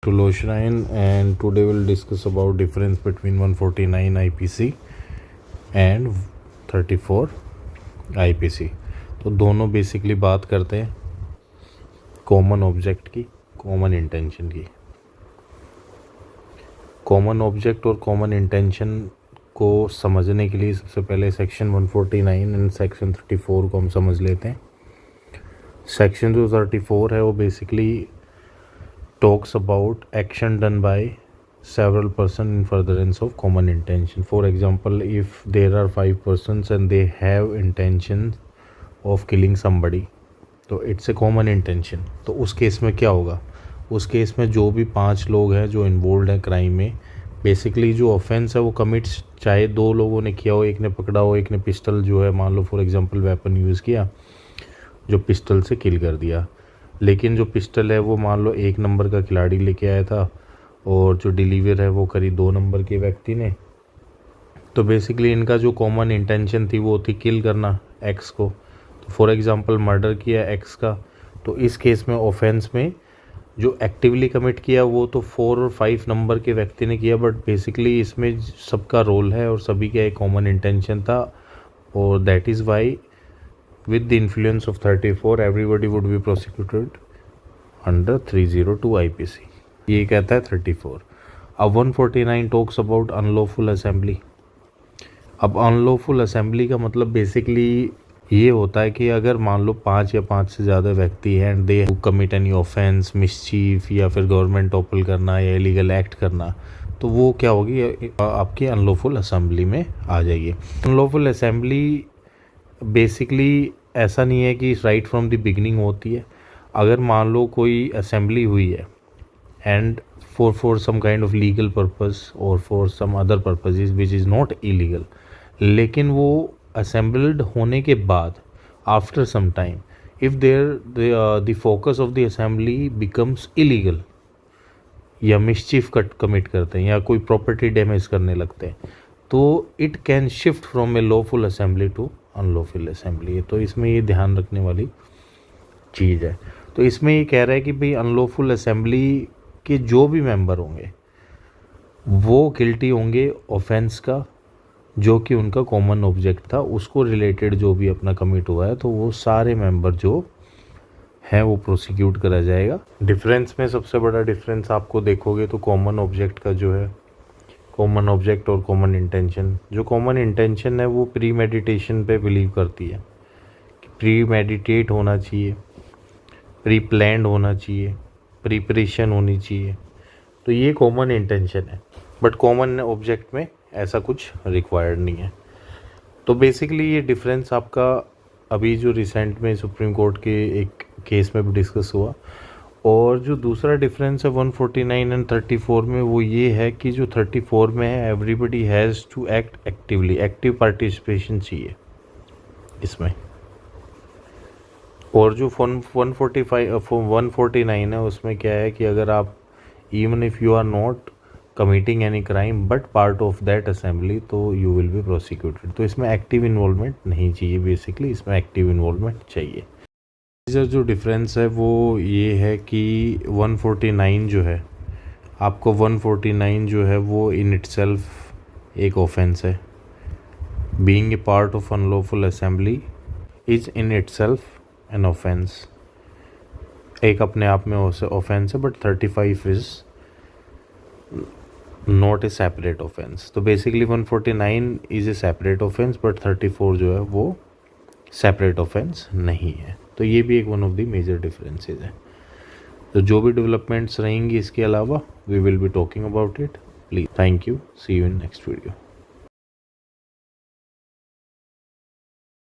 To Loshrine, and today we'll discuss about difference between 149 IPC and 34 IPC। तो दोनों basically बात करते हैं कॉमन ऑब्जेक्ट की, कॉमन इंटेंशन की। कॉमन ऑब्जेक्ट और कॉमन इंटेंशन को समझने के लिए सबसे पहले सेक्शन 149 एंड सेक्शन 34 को हम समझ लेते हैं। सेक्शन जो 34 है वो basically talks about action done by several person in furtherance of common intention. For example, if there are 5 persons and they have intention of killing somebody, तो इट्स ए कॉमन इंटेंशन। तो उस case में क्या होगा, उस case में जो भी 5 लोग हैं जो इन्वॉल्व हैं क्राइम में, बेसिकली जो ऑफेंस है वो कमिट्स, चाहे 2 लोगों ने किया हो, एक ने पकड़ा हो, एक ने पिस्टल जो है मान लो फॉर एग्जांपल वेपन यूज़ किया, जो पिस्टल से किल कर दिया, लेकिन जो पिस्टल है वो मान लो 1 नंबर का खिलाड़ी लेके आया था और जो डिलीवर है वो करी 2 नंबर के व्यक्ति ने। तो बेसिकली इनका जो कॉमन इंटेंशन थी वो थी किल करना एक्स को। तो फॉर एग्जांपल मर्डर किया एक्स का, तो इस केस में ऑफेंस में जो एक्टिवली कमिट किया वो तो 4 और 5 नंबर के व्यक्ति ने किया, बट बेसिकली इसमें सबका रोल है और सभी का एक कॉमन इंटेंशन था, और that is why with the influence of 34 everybody would be prosecuted under 302 IPC। ये कहता है 34। अब 149 talks about unlawful assembly। अब अनलॉफुल असेंबली का मतलब बेसिकली ये होता है कि अगर मान लो 5 या 5 से ज़्यादा व्यक्ति हैं and they commit any offence, mischief या फिर गवर्नमेंट टॉपल करना या इलीगल एक्ट करना, तो वो क्या होगी, आपकी अनलॉफुल असेंबली में आ जाएगी। अनलॉफुल असेंबली बेसिकली ऐसा नहीं है कि राइट फ्रॉम द बिगनिंग होती है। अगर मान लो कोई असेंबली हुई है and for some kind of legal purpose और for some other purposes which is not illegal, लेकिन वो असेंबल्ड होने के बाद after some time if there the focus of the assembly becomes illegal या मिसचीफ कमिट करते हैं या कोई प्रॉपर्टी डैमेज करने लगते हैं, तो it can shift from a lawful assembly to unlawful assembly. तो इसमें ये ध्यान रखने वाली चीज़ है। तो इसमें ये कह रहा है कि भाई अनलॉफुल असेंबली के जो भी मेंबर होंगे वो गिल्टी होंगे ऑफेंस का जो कि उनका कॉमन ऑब्जेक्ट था, उसको रिलेटेड जो भी अपना कमिट हुआ है, तो वो सारे मेंबर जो हैं वो प्रोसिक्यूट करा जाएगा। डिफरेंस में सबसे बड़ा डिफरेंस आपको देखोगे तो कॉमन ऑब्जेक्ट का जो है, कॉमन ऑब्जेक्ट और कॉमन इंटेंशन। जो कॉमन इंटेंशन है वो प्री मेडिटेशन पे बिलीव करती है कि प्री मेडिटेट होना चाहिए, प्री प्लान्ड होना चाहिए, प्रिपरेशन होनी चाहिए, तो ये कॉमन इंटेंशन है। बट कॉमन ऑब्जेक्ट में ऐसा कुछ रिक्वायर्ड नहीं है। तो बेसिकली ये डिफरेंस आपका अभी जो रिसेंट में सुप्रीम कोर्ट के एक केस में भी डिस्कस हुआ। और जो दूसरा डिफरेंस है 149 एंड 34 में वो ये है कि जो 34 में है everybody has to act actively, active participation चाहिए इसमें। और जो 149 है उसमें क्या है कि अगर आप even if you are not committing any crime but part of that assembly, तो यू विल बी प्रोसिक्यूटेड। तो इसमें एक्टिव इन्वॉल्वमेंट नहीं चाहिए, बेसिकली इसमें एक्टिव इन्वॉल्वमेंट चाहिए। जो डिफरेंस है वो ये है कि 149 जो है आपको 149 जो है वो इन इटसेल्फ एक ऑफेंस है। Being a part of unlawful assembly is in itself an offence, एक अपने आप में ऑफेंस है, but 35 is not a separate offence. तो basically 149 is a separate offence but 34 जो है वो सेपरेट ऑफेंस नहीं है। तो ये भी एक one of the major differences है। तो जो भी डेवलपमेंट्स रहेंगी इसके अलावा we will be talking about it. Please, thank you, see you in next video.